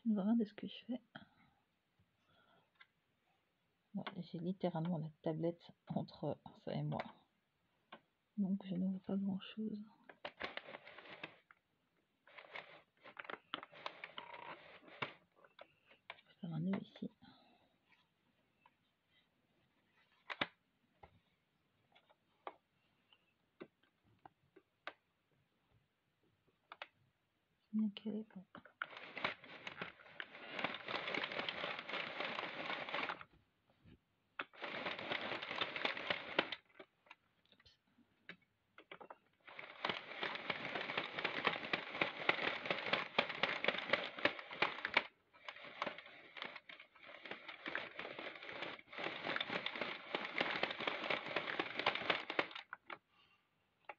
Regardez ce que je fais. Ouais, j'ai littéralement la tablette entre ça et moi. Donc je ne vois pas grand chose. Je vais faire un nœud ici. Bien calé, bon.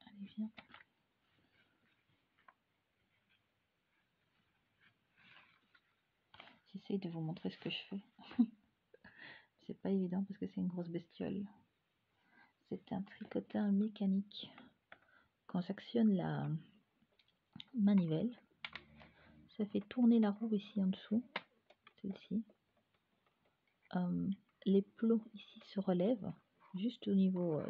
Allez, viens. J'essaye de vous montrer ce que je fais. C'est pas évident parce que c'est une grosse bestiole. C'est un tricoteur mécanique. Quand j'actionne la manivelle, ça fait tourner la roue ici en dessous, celle-ci. Les plots ici se relèvent juste au niveau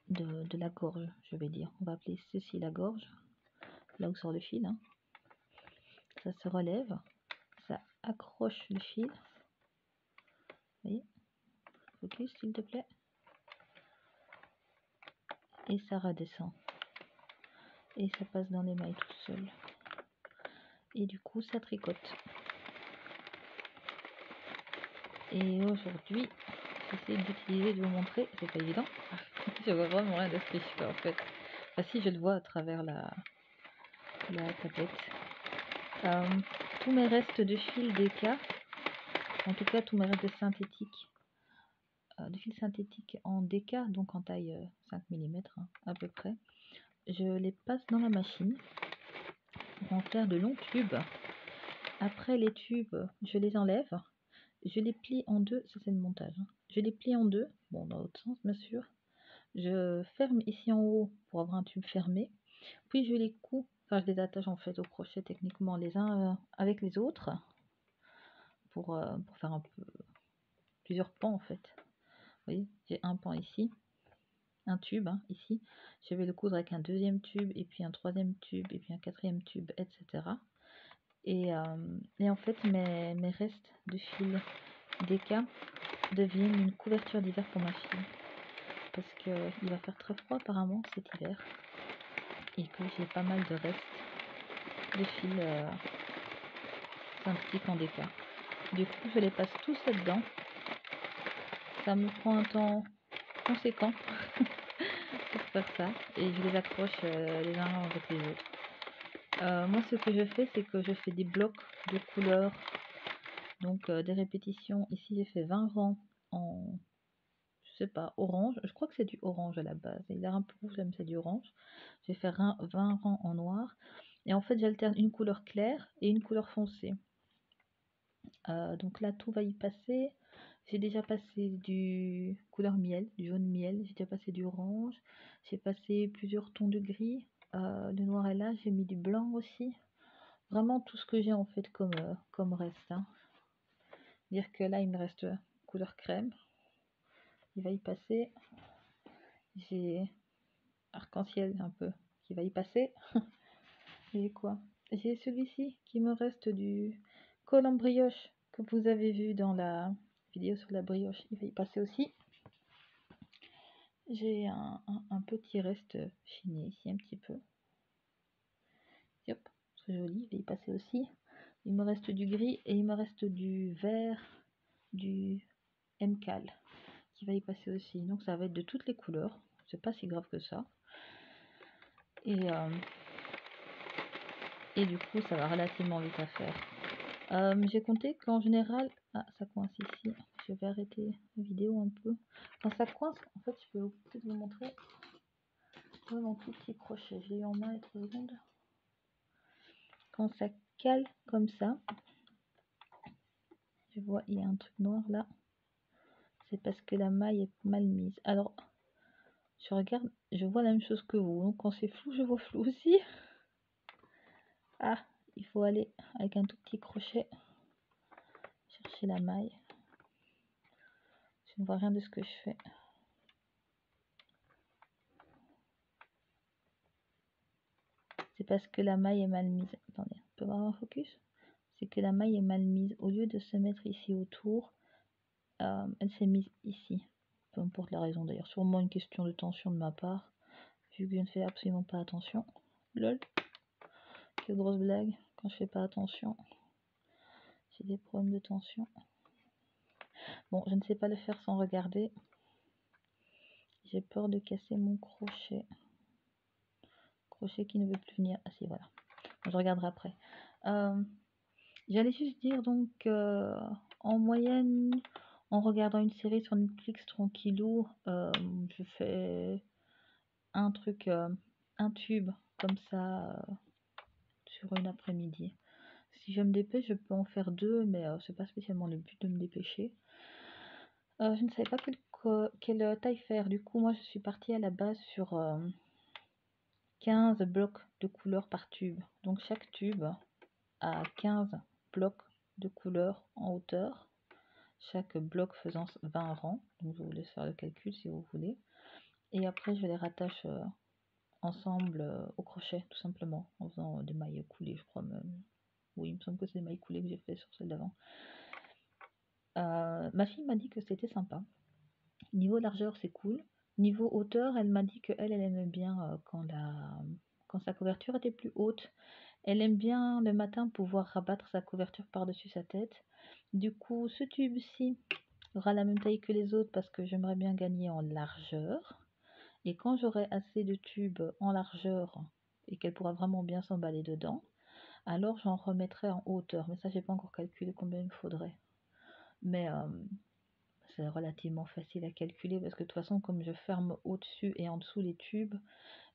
de la gorge, je vais dire. On va appeler ceci la gorge, là où sort le fil. Hein. Ça se relève, ça accroche le fil. Vous voyez, focus s'il te plaît. Et ça redescend. Et ça passe dans les mailles tout seul. Et du coup, ça tricote. Et aujourd'hui, j'essaie d'utiliser, de vous montrer, c'est pas évident. Je vois vraiment rien de ce que je fais en fait. Enfin, si, je le vois à travers la tablette. Tous mes restes de fil DK, en tout cas tous mes restes de synthétique, de fil synthétique en DK, donc en taille 5 mm hein, à peu près, je les passe dans la machine pour en faire de longs tubes. Après les tubes, je les enlève, je les plie en deux, ça c'est le montage, hein. Je les plie en deux, bon dans l'autre sens bien sûr, je ferme ici en haut pour avoir un tube fermé, puis je les couds, enfin je les attache en fait au crochet techniquement les uns avec les autres pour faire un peu plusieurs pans en fait. Vous voyez, j'ai un pan ici, un tube hein, ici, je vais le coudre avec un deuxième tube et puis un troisième tube et puis un quatrième tube, etc. Et en fait mes restes de fil DK deviennent une couverture d'hiver pour ma fille parce qu'il va faire très froid apparemment cet hiver et que j'ai pas mal de restes de fil synthétique en DK. Du coup je les passe tous là-dedans. Ça me prend un temps conséquent pour faire ça et je les accroche les uns avec les autres. Moi ce que je fais c'est que je fais des blocs de couleurs, donc des répétitions. Ici j'ai fait 20 rangs en, je sais pas, orange, je crois que c'est du orange à la base, il a l'air un peu rouge mais c'est du orange. Je vais faire 20 rangs en noir et en fait j'alterne une couleur claire et une couleur foncée. Donc là tout va y passer. J'ai déjà passé du couleur miel, du jaune miel, j'ai déjà passé du orange, j'ai passé plusieurs tons de gris, le noir est là, j'ai mis du blanc aussi, vraiment tout ce que j'ai en fait comme reste. Hein. Dire que là il me reste couleur crème, il va y passer, j'ai arc-en-ciel un peu qui va y passer, j'ai quoi? J'ai celui-ci qui me reste du col en brioche que vous avez vu dans la vidéo sur la brioche, il va y passer aussi. J'ai un petit reste chiné ici un petit peu. Hop, c'est joli, il va y passer aussi. Il me reste du gris et il me reste du vert, du MCAL qui va y passer aussi. Donc ça va être de toutes les couleurs, c'est pas si grave que ça. Et du coup ça va relativement vite à faire. J'ai compté qu'en général, ah ça coince ici, je vais arrêter la vidéo un peu. Quand ça coince, en fait je peux peut-être vous montrer. Mon tout petit crochet, je l'ai eu en main et 3 secondes. Quand ça cale comme ça, je vois il y a un truc noir là, c'est parce que la maille est mal mise. Alors je regarde, je vois la même chose que vous, donc quand c'est flou je vois flou aussi. Ah, il faut aller avec un tout petit crochet chercher la maille. Je ne vois rien de ce que je fais. C'est parce que la maille est mal mise. Attendez, on peut voir un focus? C'est que la maille est mal mise. Au lieu de se mettre ici autour, elle s'est mise ici. Peu importe la raison d'ailleurs. Sûrement une question de tension de ma part. Vu que je ne fais absolument pas attention. Lol. Quelle grosse blague. Quand je fais pas attention, j'ai des problèmes de tension. Bon, je ne sais pas le faire sans regarder. J'ai peur de casser mon crochet. Crochet qui ne veut plus venir. Ah si, voilà. Je regarderai après. J'allais juste dire donc, en moyenne, en regardant une série sur Netflix tranquillou, je fais un truc, un tube comme ça sur une après-midi. Si je me dépêche, je peux en faire 2, mais c'est pas spécialement le but de me dépêcher. Je ne savais pas quelle taille faire. Du coup, moi, je suis partie à la base sur 15 blocs de couleurs par tube. Donc chaque tube a 15 blocs de couleurs en hauteur. Chaque bloc faisant 20 rangs. Donc je vous laisse faire le calcul si vous voulez. Et après, je les rattache ensemble au crochet, tout simplement, en faisant des mailles coulées, je crois même. Oui, il me semble que c'est des mailles coulées que j'ai fait sur celle d'avant. Ma fille m'a dit que c'était sympa. Niveau largeur, c'est cool. Niveau hauteur, elle m'a dit qu'elle aimait bien quand sa couverture était plus haute. Elle aime bien le matin pouvoir rabattre sa couverture par-dessus sa tête. Du coup, ce tube-ci aura la même taille que les autres parce que j'aimerais bien gagner en largeur. Et quand j'aurai assez de tubes en largeur et qu'elle pourra vraiment bien s'emballer dedans, alors j'en remettrai en hauteur. Mais ça, j'ai pas encore calculé combien il me faudrait. Mais c'est relativement facile à calculer parce que de toute façon, comme je ferme au-dessus et en dessous les tubes,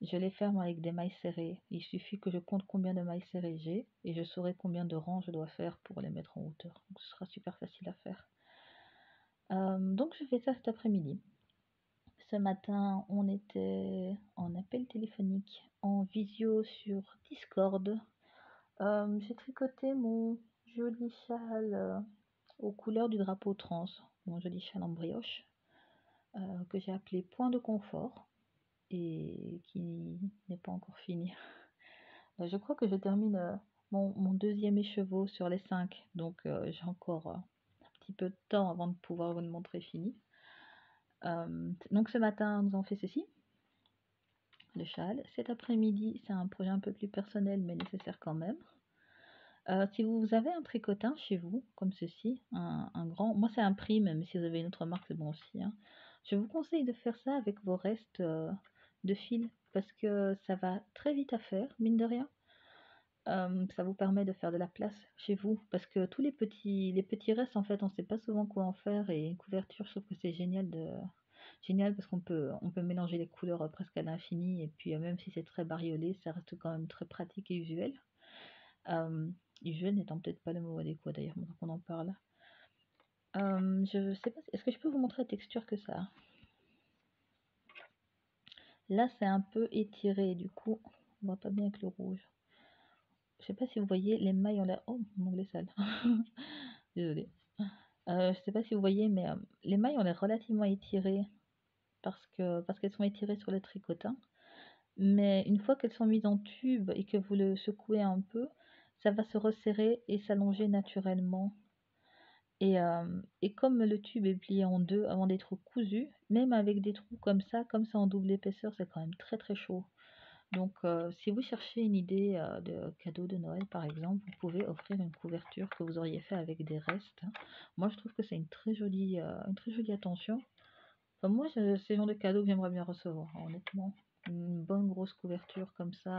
je les ferme avec des mailles serrées. Il suffit que je compte combien de mailles serrées j'ai et je saurai combien de rangs je dois faire pour les mettre en hauteur. Donc ce sera super facile à faire. Donc je fais ça cet après-midi. Ce matin, on était en appel téléphonique, en visio sur Discord. J'ai tricoté mon joli châle aux couleurs du drapeau trans, mon joli châle en brioche, que j'ai appelé Point de confort et qui n'est pas encore fini. Je crois que je termine mon deuxième écheveau sur les 5, donc j'ai encore un petit peu de temps avant de pouvoir vous le montrer fini. Donc ce matin, nous avons fait ceci, le châle. Cet après-midi, c'est un projet un peu plus personnel, mais nécessaire quand même. Si vous avez un tricotin chez vous, comme ceci, un grand, moi c'est un prime, mais si vous avez une autre marque, c'est bon aussi, hein. Je vous conseille de faire ça avec vos restes de fil, parce que ça va très vite à faire, mine de rien. Ça vous permet de faire de la place chez vous, parce que tous les petits restes, en fait, on ne sait pas souvent quoi en faire, et une couverture, je trouve que c'est génial parce qu'on peut mélanger les couleurs presque à l'infini, et puis même si c'est très bariolé, ça reste quand même très pratique et usuel. Usuel n'étant peut-être pas le mot adéquat d'ailleurs, maintenant qu'on en parle. Je sais pas, est-ce que je peux vous montrer la texture que ça a? Là, c'est un peu étiré, du coup, on voit pas bien avec le rouge. Je sais pas si vous voyez, les mailles ont l'air... Oh, mon onglet sale. Désolée. Je sais pas si vous voyez, mais les mailles ont l'air relativement étirées parce qu'elles sont étirées sur le tricotin. Mais une fois qu'elles sont mises en tube et que vous le secouez un peu, ça va se resserrer et s'allonger naturellement. Et comme le tube est plié en deux avant d'être cousu, même avec des trous comme ça en double épaisseur, c'est quand même très très chaud. Donc si vous cherchez une idée de cadeau de Noël par exemple, vous pouvez offrir une couverture que vous auriez fait avec des restes. Moi je trouve que c'est une très jolie attention. Enfin, moi c'est le genre de cadeau que j'aimerais bien recevoir, honnêtement. Une bonne grosse couverture comme ça,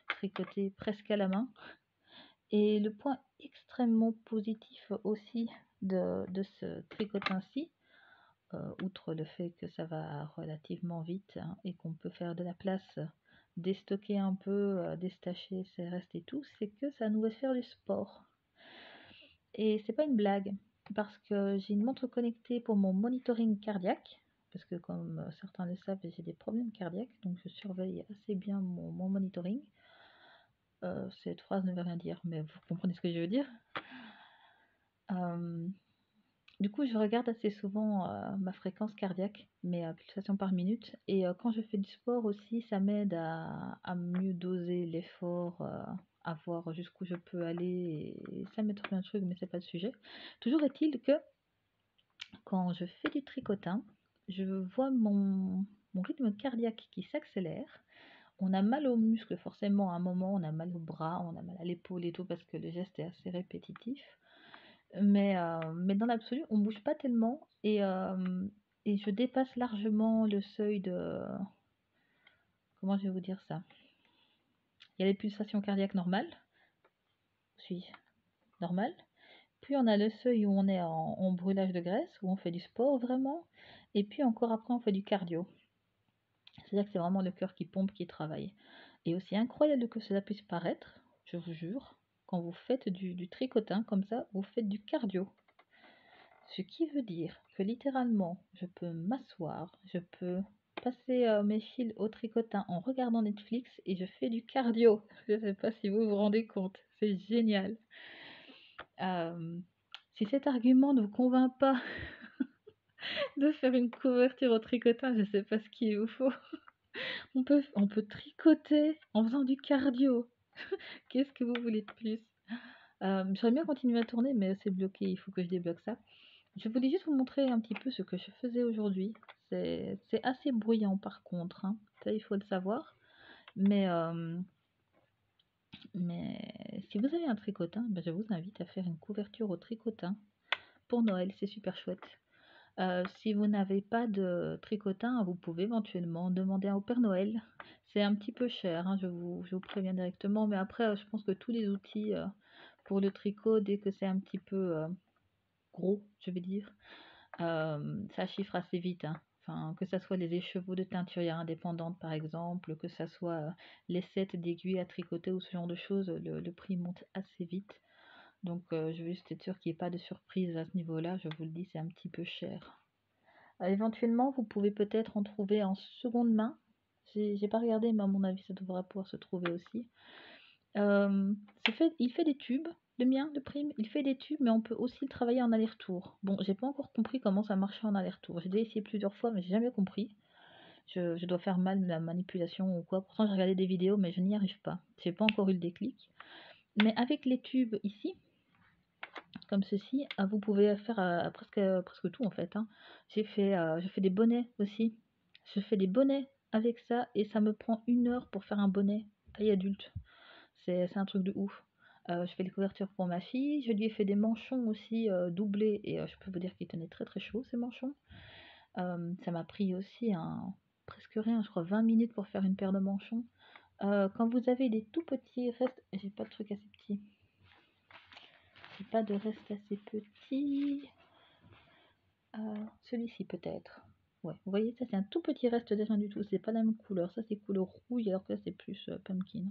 tricotée presque à la main. Et le point extrêmement positif aussi de ce tricotin-ci, outre le fait que ça va relativement vite hein, et qu'on peut faire de la place, déstocker un peu, déstacher ses restes et tout, c'est que ça nous fait faire du sport. Et c'est pas une blague, parce que j'ai une montre connectée pour mon monitoring cardiaque, parce que comme certains le savent, j'ai des problèmes cardiaques, donc je surveille assez bien mon monitoring. Cette phrase ne veut rien dire, mais vous comprenez ce que je veux dire. Du coup, je regarde assez souvent ma fréquence cardiaque, mes pulsations par minute. Et quand je fais du sport aussi, ça m'aide à mieux doser l'effort, à voir jusqu'où je peux aller. Et ça m'aide sur plein de trucs, mais c'est pas le sujet. Toujours est-il que quand je fais du tricotin, je vois mon rythme cardiaque qui s'accélère. On a mal aux muscles, forcément, à un moment, on a mal au bras, on a mal à l'épaule et tout, parce que le geste est assez répétitif. Mais dans l'absolu, on bouge pas tellement et je dépasse largement le seuil de... Comment je vais vous dire ça? Il y a les pulsations cardiaques normales, suis normal. Puis on a le seuil où on est en brûlage de graisse, où on fait du sport vraiment. Et puis encore après, on fait du cardio. C'est-à-dire que c'est vraiment le cœur qui pompe, qui travaille. Et aussi incroyable que cela puisse paraître, je vous jure, quand vous faites du tricotin comme ça, vous faites du cardio. Ce qui veut dire que littéralement, je peux m'asseoir, je peux passer mes fils au tricotin en regardant Netflix et je fais du cardio. Je ne sais pas si vous vous rendez compte, c'est génial. Si cet argument ne vous convainc pas de faire une couverture au tricotin, je ne sais pas ce qu'il vous faut. On peut tricoter en faisant du cardio. Qu'est-ce que vous voulez de plus? J'aimerais bien continuer à tourner, mais c'est bloqué, il faut que je débloque ça. Je voulais juste vous montrer un petit peu ce que je faisais aujourd'hui. C'est assez bruyant par contre, hein. Ça il faut le savoir. Mais si vous avez un tricotin, ben, je vous invite à faire une couverture au tricotin pour Noël, c'est super chouette. Si vous n'avez pas de tricotin, vous pouvez éventuellement demander au Père Noël. C'est un petit peu cher, hein, je vous préviens directement, mais après, je pense que tous les outils pour le tricot, dès que c'est un petit peu gros, je vais dire, ça chiffre assez vite, hein. Enfin, que ça soit les écheveaux de teinturière indépendante par exemple, que ça soit les sets d'aiguilles à tricoter ou ce genre de choses, le prix monte assez vite. Donc je veux juste être sûre qu'il n'y ait pas de surprise à ce niveau-là, je vous le dis, c'est un petit peu cher. Éventuellement, vous pouvez peut-être en trouver en seconde main. J'ai pas regardé, mais à mon avis, ça devra pouvoir se trouver aussi. Il fait des tubes, le mien, le Prime, il fait des tubes, mais on peut aussi le travailler en aller-retour. Bon, j'ai pas encore compris comment ça marchait en aller-retour. J'ai déjà essayé plusieurs fois, mais j'ai jamais compris. Je dois faire mal la manipulation ou quoi. Pourtant, j'ai regardé des vidéos, mais je n'y arrive pas. J'ai pas encore eu le déclic. Mais avec les tubes ici, comme ceci, vous pouvez faire presque tout en fait, hein. Je fais des bonnets aussi. Je fais des bonnets avec ça et ça me prend 1 heure pour faire un bonnet taille adulte. C'est un truc de ouf. Je fais les couvertures pour ma fille. Je lui ai fait des manchons aussi doublés et je peux vous dire qu'ils tenaient très très chaud ces manchons. Ça m'a pris aussi presque rien, je crois 20 minutes pour faire une paire de manchons. Quand vous avez des tout petits restes, j'ai pas de truc assez petit. J'ai pas de reste assez petit. Celui-ci peut-être. Ouais, vous voyez, ça c'est un tout petit reste de rien du tout. C'est pas la même couleur. Ça c'est couleur rouille alors que là c'est plus pumpkin.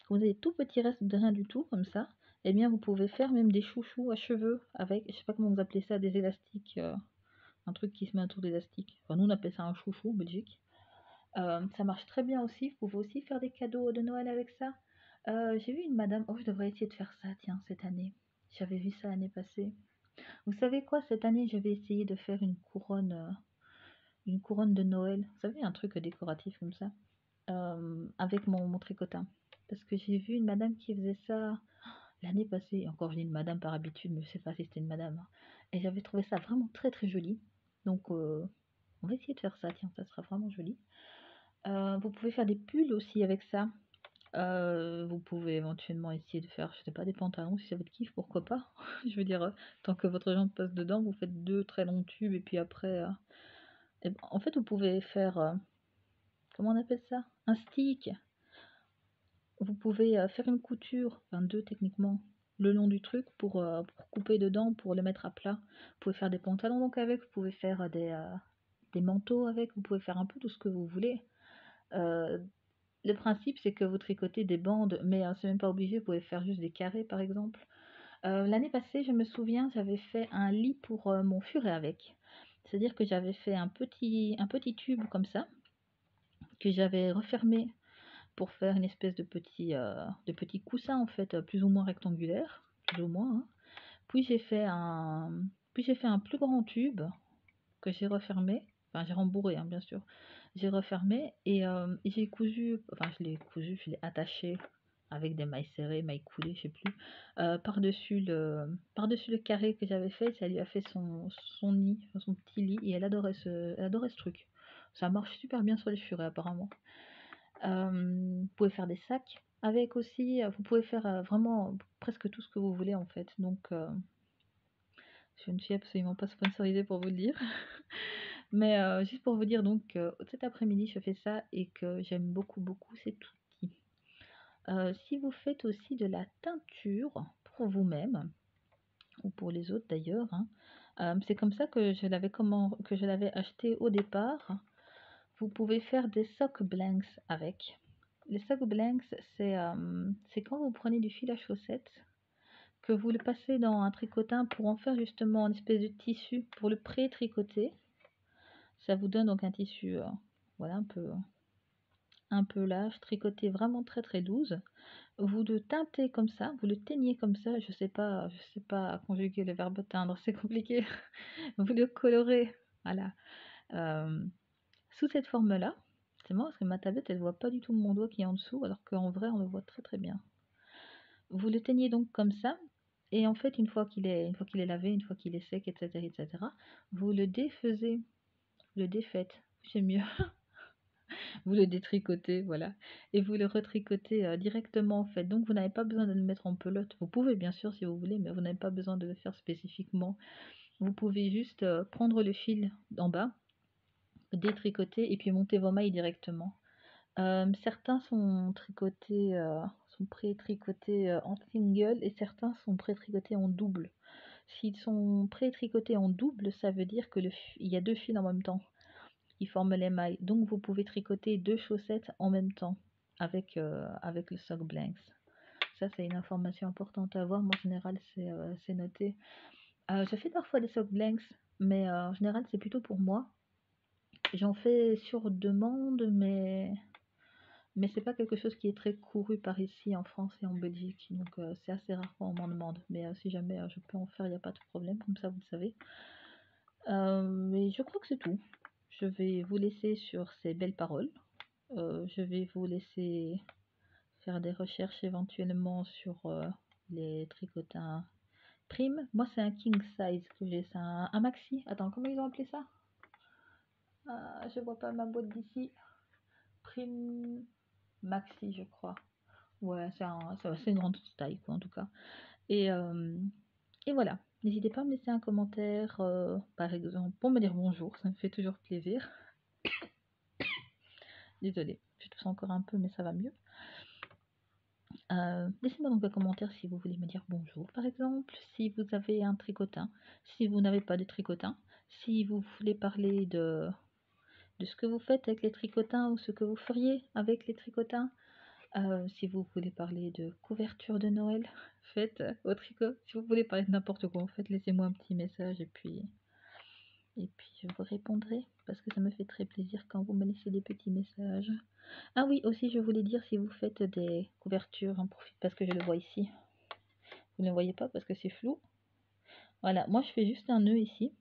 Vous avez tout petit reste de rien du tout comme ça. Eh bien vous pouvez faire même des chouchous à cheveux avec, je sais pas comment vous appelez ça, des élastiques. Un truc qui se met autour d'élastiques. Enfin, nous on appelle ça un chouchou en Belgique. Ça marche très bien aussi. Vous pouvez aussi faire des cadeaux de Noël avec ça. J'ai vu une madame. Oh, je devrais essayer de faire ça, tiens, cette année. J'avais vu ça l'année passée. Vous savez quoi, cette année, je vais essayer de faire une couronne de Noël. Vous savez, un truc décoratif comme ça, avec mon tricotin. Parce que j'ai vu une madame qui faisait ça l'année passée. Et encore, je dis une madame par habitude, mais je sais pas si c'était une madame, hein. Et j'avais trouvé ça vraiment très très joli. Donc, on va essayer de faire ça, tiens, ça sera vraiment joli. Vous pouvez faire des pulls aussi avec ça. Vous pouvez éventuellement essayer de faire, je sais pas, des pantalons si ça votre kiff, pourquoi pas. Je veux dire, tant que votre jambe passe dedans, vous faites 2 très longs tubes et puis après, en fait, vous pouvez faire, comment on appelle ça? Un stick. Vous pouvez faire une couture, enfin 2 techniquement, le long du truc pour couper dedans, pour le mettre à plat. Vous pouvez faire des pantalons donc avec, vous pouvez faire des manteaux avec, vous pouvez faire un peu tout ce que vous voulez. Le principe, c'est que vous tricotez des bandes, mais c'est même pas obligé, vous pouvez faire juste des carrés par exemple. L'année passée, je me souviens, j'avais fait un lit pour mon furet avec. C'est-à-dire que j'avais fait un petit tube comme ça, que j'avais refermé pour faire une espèce de petit coussin en fait, plus ou moins rectangulaire, plus ou moins, hein. Puis j'ai fait un plus grand tube que j'ai refermé, enfin j'ai rembourré, hein, bien sûr. J'ai refermé et j'ai cousu, enfin je l'ai attaché avec des mailles serrées, mailles coulées, je sais plus, par-dessus le carré que j'avais fait. Ça lui a fait son nid, enfin, son petit lit, et elle adorait ce truc. Ça marche super bien sur les furets apparemment. Vous pouvez faire des sacs avec aussi, vous pouvez faire vraiment presque tout ce que vous voulez en fait. Donc je ne suis absolument pas sponsorisée pour vous le dire. Mais juste pour vous dire donc cet après-midi je fais ça et que j'aime beaucoup beaucoup cet outil. Si vous faites aussi de la teinture pour vous-même, ou pour les autres d'ailleurs, hein, c'est comme ça que je l'avais acheté au départ. Vous pouvez faire des sock blanks avec. Les sock blanks, c'est quand vous prenez du fil à chaussettes, que vous le passez dans un tricotin pour en faire justement une espèce de tissu pour le pré-tricoter. Ça vous donne donc un tissu voilà, un peu large, tricoté vraiment très très loose. Vous le teintez comme ça, vous le teignez comme ça, je sais pas conjuguer le verbe teindre, c'est compliqué. Vous le colorez, voilà, sous cette forme-là. C'est marrant parce que ma tablette elle voit pas du tout mon doigt qui est en dessous, alors qu'en vrai on le voit très très bien. Vous le teignez donc comme ça, et en fait une fois qu'il est lavé, une fois qu'il est sec, etc., vous le défaisez, le défaites, c'est mieux. Vous le détricotez, voilà, et vous le retricotez directement en fait. Donc vous n'avez pas besoin de le mettre en pelote. Vous pouvez bien sûr si vous voulez, mais vous n'avez pas besoin de le faire spécifiquement. Vous pouvez juste prendre le fil d'en bas, détricoter et puis monter vos mailles directement. Certains sont pré-tricotés en single et certains sont pré-tricotés en double. S'ils sont pré-tricotés en double, ça veut dire que il y a deux fils en même temps qui forment les mailles. Donc vous pouvez tricoter deux chaussettes en même temps avec le sock blanks. Ça c'est une information importante à avoir. Moi en général c'est noté. Je fais parfois des sock blanks, mais en général c'est plutôt pour moi. J'en fais sur demande, mais c'est pas quelque chose qui est très couru par ici en France et en Belgique. Donc c'est assez rare qu'on m'en demande. Mais si jamais je peux en faire, il n'y a pas de problème, comme ça vous le savez. Mais je crois que c'est tout. Je vais vous laisser sur ces belles paroles. Je vais vous laisser faire des recherches éventuellement sur les tricotins Prime. Moi, c'est un king size que j'ai. C'est un maxi. Attends, comment ils ont appelé ça? Je vois pas ma boîte d'ici. Prime maxi, je crois. Ouais, c'est une grande taille, quoi, en tout cas. Et, et voilà. N'hésitez pas à me laisser un commentaire, par exemple, pour me dire bonjour. Ça me fait toujours plaisir. Désolée, je tousse encore un peu, mais ça va mieux. Laissez-moi donc un commentaire si vous voulez me dire bonjour, par exemple, si vous avez un tricotin, si vous n'avez pas de tricotin, si vous voulez parler de ce que vous faites avec les tricotins ou ce que vous feriez avec les tricotins, si vous voulez parler de couverture de Noël, faites au tricot, si vous voulez parler de n'importe quoi, en fait, laissez-moi un petit message et puis je vous répondrai parce que ça me fait très plaisir quand vous me laissez des petits messages. Ah oui, aussi je voulais dire si vous faites des couvertures, parce que je le vois ici. Vous ne le voyez pas parce que c'est flou. Voilà, moi je fais juste un nœud ici.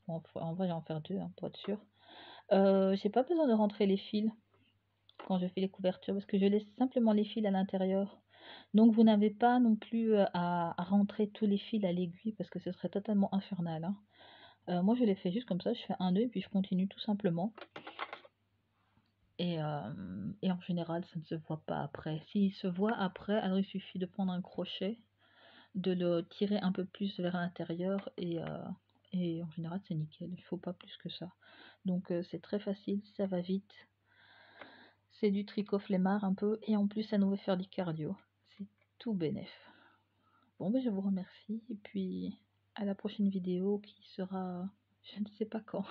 Bon, en vrai, j'en faire deux hein, pour être sûr. J'ai pas besoin de rentrer les fils quand je fais les couvertures parce que je laisse simplement les fils à l'intérieur. Donc vous n'avez pas non plus à rentrer tous les fils à l'aiguille parce que ce serait totalement infernal, hein. Moi je les fais juste comme ça, je fais un nœud et puis je continue tout simplement. Et en général, ça ne se voit pas après. S'il se voit après, alors il suffit de prendre un crochet, de le tirer un peu plus vers l'intérieur et en général, c'est nickel. Il ne faut pas plus que ça. Donc c'est très facile, ça va vite. C'est du tricot flemmard un peu et en plus, ça nous fait faire du cardio. C'est tout bénef. Bon, ben, je vous remercie et puis à la prochaine vidéo qui sera, je ne sais pas quand.